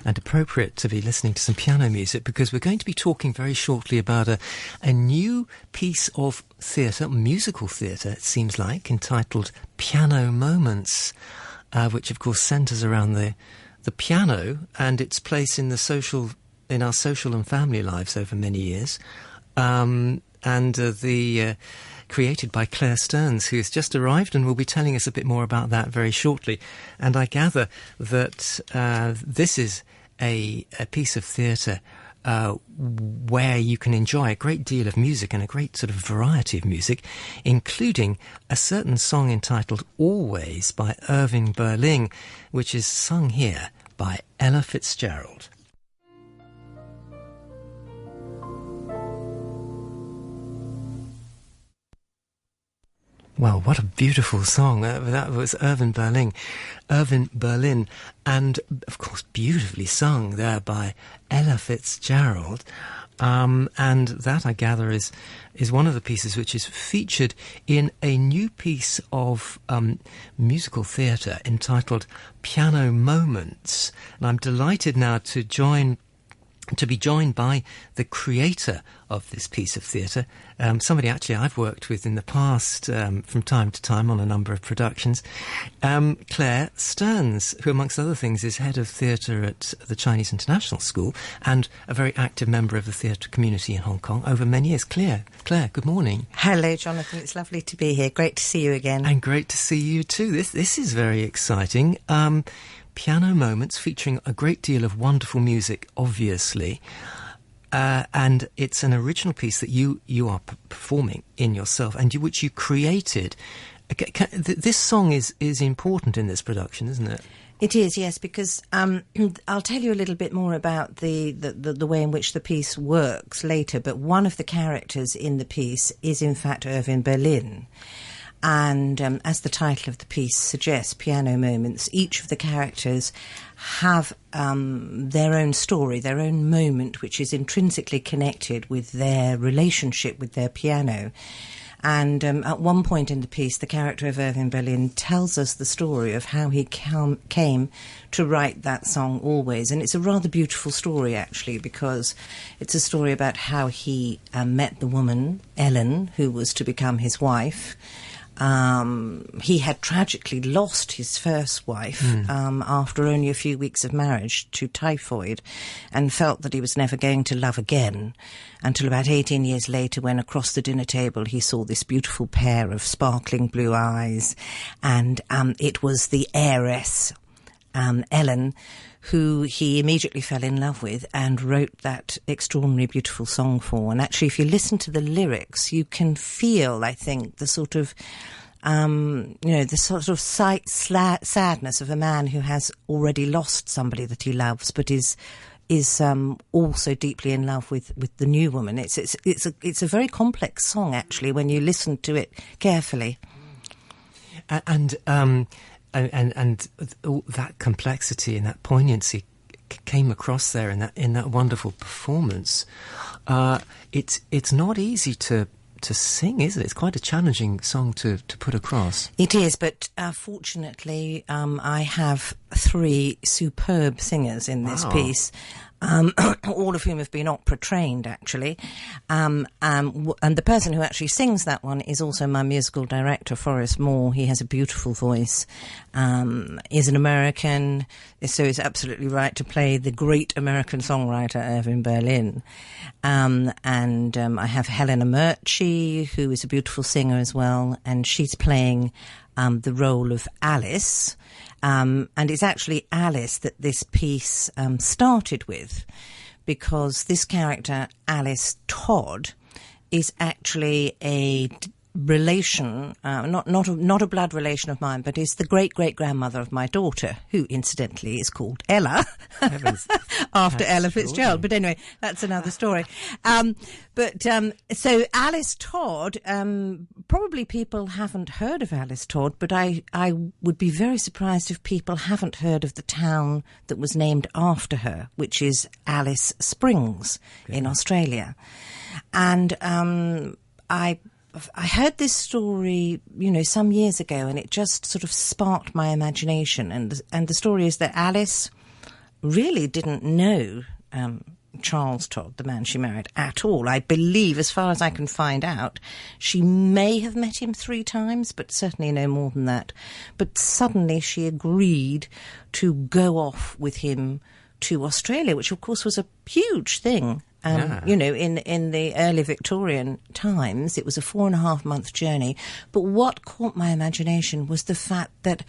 and appropriate to be listening to some piano music, because we're going to be talking very shortly about a new piece of theatre, musical theatre, it seems like, entitled Piano Moments, which of course centres around the piano and its place in our social and family lives over many years, created by Clare Stearns, who has just arrived and will be telling us a bit more about that very shortly. And I gather that this is a piece of theatre where you can enjoy a great deal of music and a great sort of variety of music, including a certain song entitled Always by Irving Berlin, which is sung here by Ella Fitzgerald. Well, what a beautiful song. That was Irving Berlin, and of course beautifully sung there by Ella Fitzgerald. And that, I gather, is one of the pieces which is featured in a new piece of musical theatre entitled Piano Moments. And I'm delighted now to be joined by the creator of this piece of theatre, somebody actually I've worked with in the past from time to time on a number of productions, Clare Stearns, who amongst other things is head of theatre at the Chinese International School and a very active member of the theatre community in Hong Kong over many years. Clare, good morning. Hello, Jonathan. It's lovely to be here. Great to see you again. And great to see you too. This is very exciting. Piano Moments, featuring a great deal of wonderful music, obviously, and it's an original piece that you are performing in yourself, and which you created. This song is important in this production, isn't it? It is, yes, because I'll tell you a little bit more about the way in which the piece works later, but one of the characters in the piece is in fact Irving Berlin. And as the title of the piece suggests, Piano Moments, each of the characters have their own story, their own moment, which is intrinsically connected with their relationship with their piano. And at one point in the piece, the character of Irving Berlin tells us the story of how he came to write that song, Always. And it's a rather beautiful story, actually, because it's a story about how he met the woman, Ellen, who was to become his wife. He had tragically lost his first wife after only a few weeks of marriage to typhoid, and felt that he was never going to love again until about 18 years later, when across the dinner table he saw this beautiful pair of sparkling blue eyes, and it was the heiress, Ellen, who he immediately fell in love with and wrote that extraordinarily beautiful song for. And actually, if you listen to the lyrics, you can feel, I think, the sort of, the sort of sadness of a man who has already lost somebody that he loves, but is also deeply in love with the new woman. It's a very complex song, actually, when you listen to it carefully. And all that complexity and that poignancy came across there in that wonderful performance. It's not easy to sing, is it? It's quite a challenging song to put across. It is, but fortunately, I have 3 superb singers in this piece. All of whom have been opera trained, actually. And the person who actually sings that one is also my musical director, Forrest Moore. He has a beautiful voice, is an American, so is absolutely right to play the great American songwriter Irving Berlin. And I have Helena Murchie, who is a beautiful singer as well, and she's playing the role of Alice. And it's actually Alice that this piece started with, because this character, Alice Todd, is actually a relation, not a blood relation of mine, but is the great-great-grandmother of my daughter, who incidentally is called Ella, after Ella Fitzgerald. But anyway, that's another story. So Alice Todd, probably people haven't heard of Alice Todd, but I would be very surprised if people haven't heard of the town that was named after her, which is Alice Springs in Australia. And I heard this story, some years ago, and it just sort of sparked my imagination. And the story is that Alice really didn't know Charles Todd, the man she married, at all. I believe, as far as I can find out, she may have met him 3 times, but certainly no more than that. But suddenly she agreed to go off with him to Australia, which of course was a huge thing. You know, in the early Victorian times, it was a 4.5-month journey. But what caught my imagination was the fact that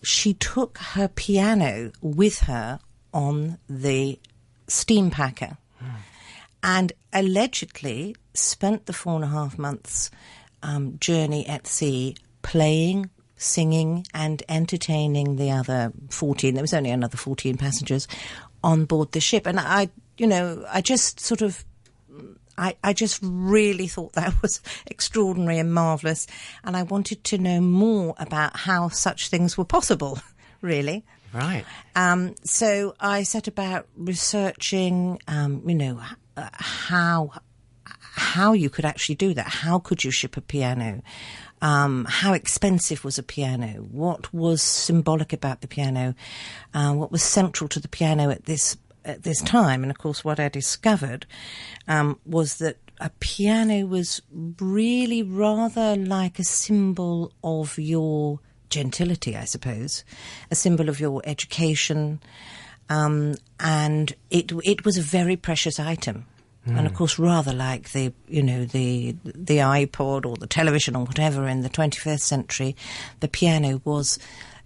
she took her piano with her on the steam packer and allegedly spent the 4.5 months journey at sea playing, singing and entertaining the other 14. There was only another 14 passengers on board the ship. And I just really thought that was extraordinary and marvellous. And I wanted to know more about how such things were possible, really. Right. So I set about researching, how you could actually do that. How could you ship a piano? How expensive was a piano? What was symbolic about the piano? What was central to the piano at this time? And of course, what I discovered was that a piano was really rather like a symbol of your gentility, I suppose, a symbol of your education, and it was a very precious item. And of course, rather like the iPod or the television or whatever in the 21st century, the piano was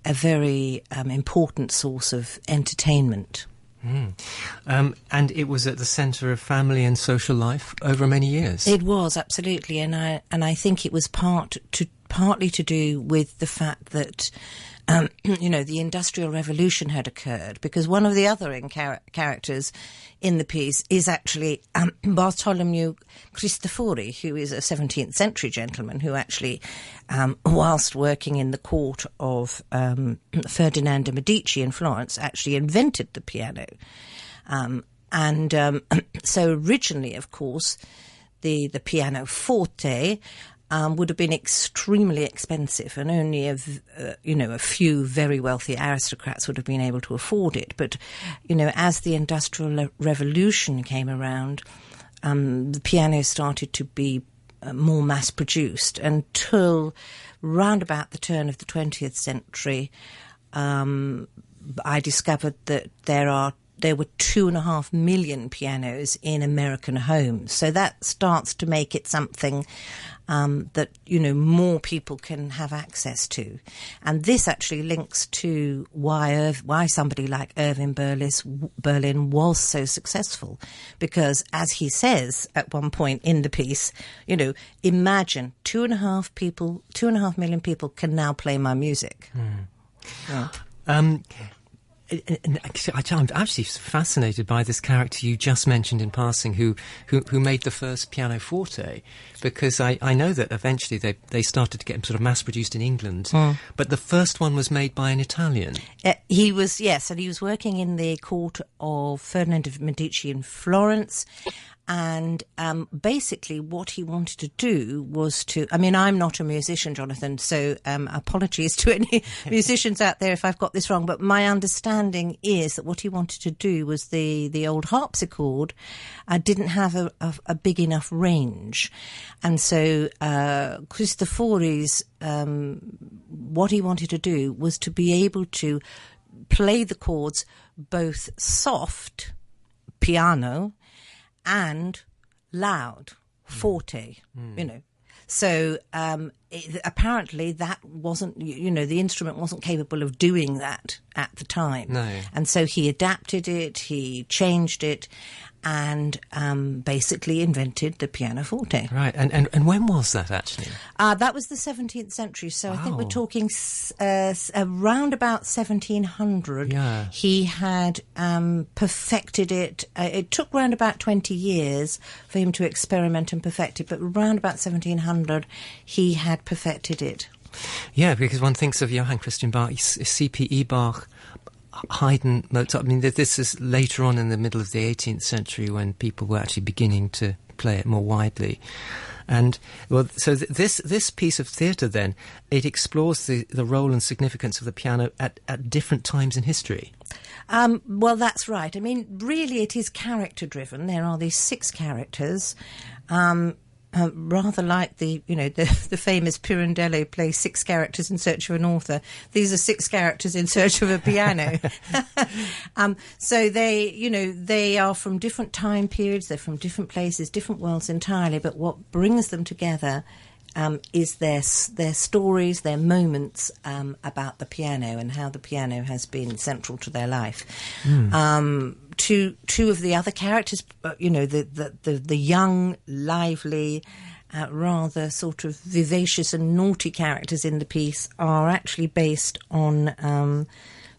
a very important source of entertainment. And it was at the centre of family and social life over many years. It was, absolutely, and I think it was partly to do with the fact that the Industrial Revolution had occurred, because one of the other characters in the piece is actually Bartholomew Cristofori, who is a 17th century gentleman who actually, whilst working in the court of Ferdinand de' Medici in Florence, actually invented the piano. So originally, of course, the pianoforte would have been extremely expensive, and only a few very wealthy aristocrats would have been able to afford it. But, as the Industrial Revolution came around, the piano started to be more mass-produced until round about the turn of the 20th century. I discovered that there were 2.5 million pianos in American homes. So that starts to make it something that, more people can have access to. And this actually links to why somebody like Irving Berlin was so successful. Because, as he says at one point in the piece, imagine 2.5 million people can now play my music. Yeah. I'm actually fascinated by this character you just mentioned in passing, who made the first pianoforte, because I know that eventually they started to get them sort of mass-produced in England, but the first one was made by an Italian. He was working in the court of Ferdinand de' Medici in Florence. And basically what he wanted to do was I'm not a musician, Jonathan, so apologies to any musicians out there if I've got this wrong, but my understanding is that what he wanted to do was the old harpsichord didn't have a big enough range. And so Cristofori's, what he wanted to do was to be able to play the chords both soft, piano, and loud, forte, So apparently that wasn't, the instrument wasn't capable of doing that at the time. No. And so he adapted it, he changed it, and basically invented the pianoforte. Right, and when was that actually? That was the 17th century, so wow. I think we're talking around about 1700. Yeah. He had perfected it. It took around about 20 years for him to experiment and perfect it, but around about 1700 he had perfected it. Yeah, because one thinks of Johann Christian Bach, C.P.E. Bach, Haydn, Mozart. I mean, this is later on in the middle of the 18th century when people were actually beginning to play it more widely. And well, so this piece of theatre then, it explores the role and significance of the piano at different times in history. Well, that's right. I mean, really, it is character-driven. There are these 6 characters, rather like the famous Pirandello play 6 characters in search of an author. These are 6 characters in search of a piano. So they are from different time periods. They're from different places, different worlds entirely. But what brings them together is their stories, their moments about the piano and how the piano has been central to their life. Two of the other characters, the young, lively, rather sort of vivacious and naughty characters in the piece are actually based on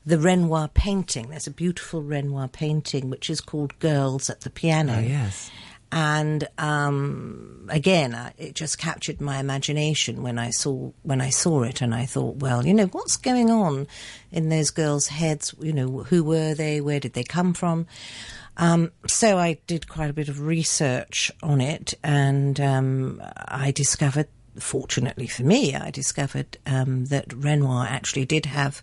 the Renoir painting. There's a beautiful Renoir painting which is called Girls at the Piano. Oh, yes. And again, it just captured my imagination when I saw it, and I thought, well, what's going on in those girls' heads? Who were they? Where did they come from? So I did quite a bit of research on it, and I discovered, fortunately for me, that Renoir actually did have.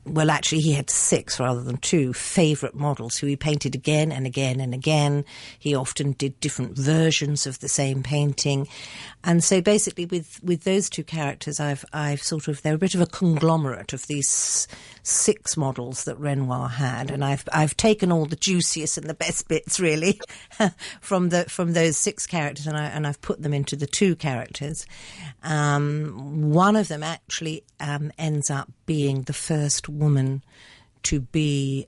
Well, actually, he had 6 rather than 2 favourite models who he painted again and again and again. He often did different versions of the same painting. And so basically with those 2 characters, I've sort of, they're a bit of a conglomerate of these 6 models that Renoir had. And I've taken all the juiciest and the best bits, really, from those 6 characters, and I've put them into the 2 characters. One of them actually ends up being the first woman to be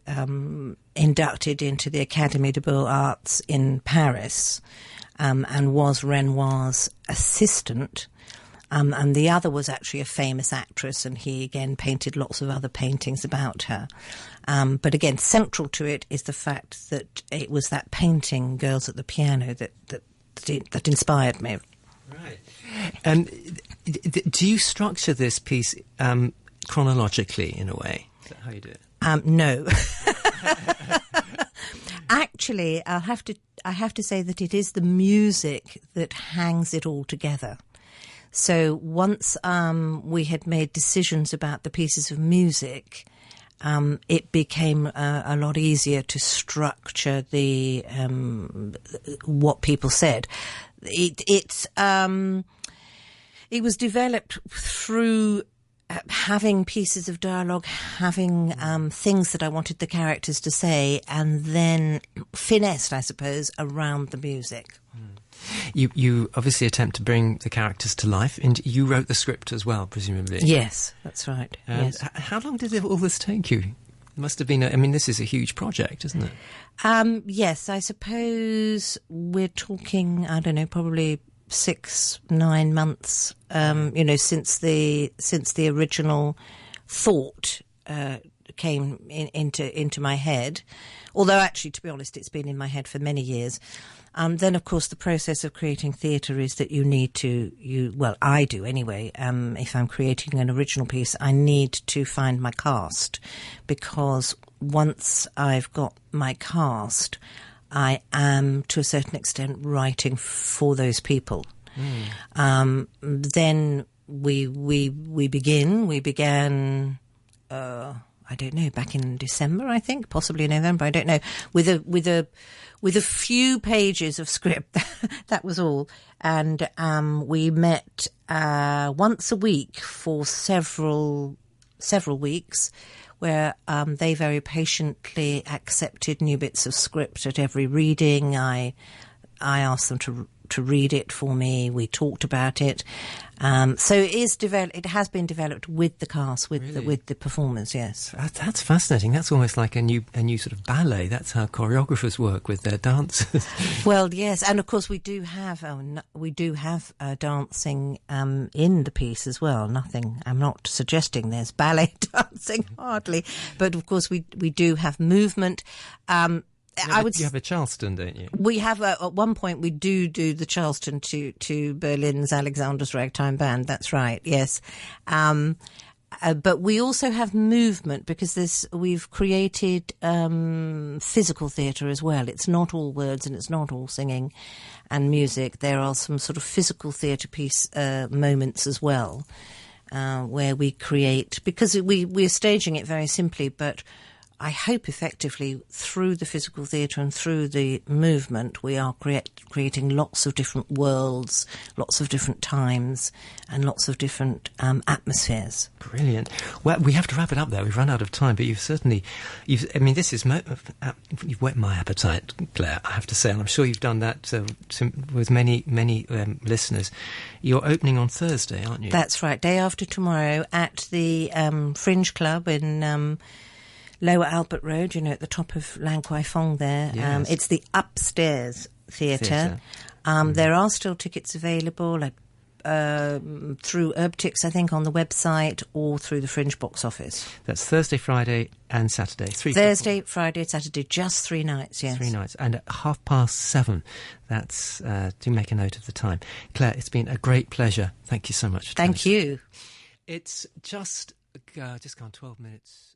inducted into the Académie des Beaux-Arts in Paris, and was Renoir's assistant. And the other was actually a famous actress, and he again painted lots of other paintings about her. But again, central to it is the fact that it was that painting, Girls at the Piano, that inspired me. Right. And do you structure this piece chronologically, in a way? Is that how you do it? No. Actually, I have to say that it is the music that hangs it all together. So once we had made decisions about the pieces of music, it became a lot easier to structure the what people said. It was developed through having pieces of dialogue, having things that I wanted the characters to say, and then finessed, I suppose, around the music. You obviously attempt to bring the characters to life, and you wrote the script as well, presumably. Yes, that's right. Yes. How long did all this take you? It must have been, this is a huge project, isn't it? Yes, I suppose we're talking, I don't know, probably 6-9 months, since the original thought came into my head. Although actually, to be honest, it's been in my head for many years. Then, of course, the process of creating theatre is that you need to, I do anyway, if I'm creating an original piece, I need to find my cast, because once I've got my cast, I am, to a certain extent, writing for those people. Then we began, I don't know, back in December, I think, possibly November, I don't know, with a few pages of script. That was all. And we met once a week for several weeks, where they very patiently accepted new bits of script at every reading. I asked them to read it for me. We talked about it. So it has been developed with the cast, with the performers. Yes, that's fascinating. That's almost like a new sort of ballet. That's how choreographers work with their dancers. Well, yes, and of course we do have dancing in the piece as well. I'm not suggesting there's ballet dancing, hardly, but of course we do have movement. You have a Charleston, don't you? We have at one point we do the Charleston to Berlin's Alexander's Ragtime Band. That's right. Yes, But we also have movement because we've created physical theatre as well. It's not all words and it's not all singing and music. There are some sort of physical theatre piece moments as well where we create, because we're staging it very simply, but I hope effectively through the physical theatre and through the movement we are creating lots of different worlds, lots of different times and lots of different atmospheres. Brilliant. Well, we have to wrap it up there. We've run out of time, but you've whet my appetite, Claire, I have to say, and I'm sure you've done that with many listeners. You're opening on Thursday, aren't you? That's right, day after tomorrow at the Fringe Club in Lower Albert Road, at the top of Lan Kwai Fong there. Yes. It's the upstairs theatre. There are still tickets available through Herbtix, I think, on the website, or through the Fringe box office. That's Thursday, Friday and Saturday. Thursday, Friday, Saturday, just 3 nights, yes. 3 nights. And at 7:30. That's, do make a note of the time. Claire, it's been a great pleasure. Thank you so much. Thank you. It's just gone 12 minutes.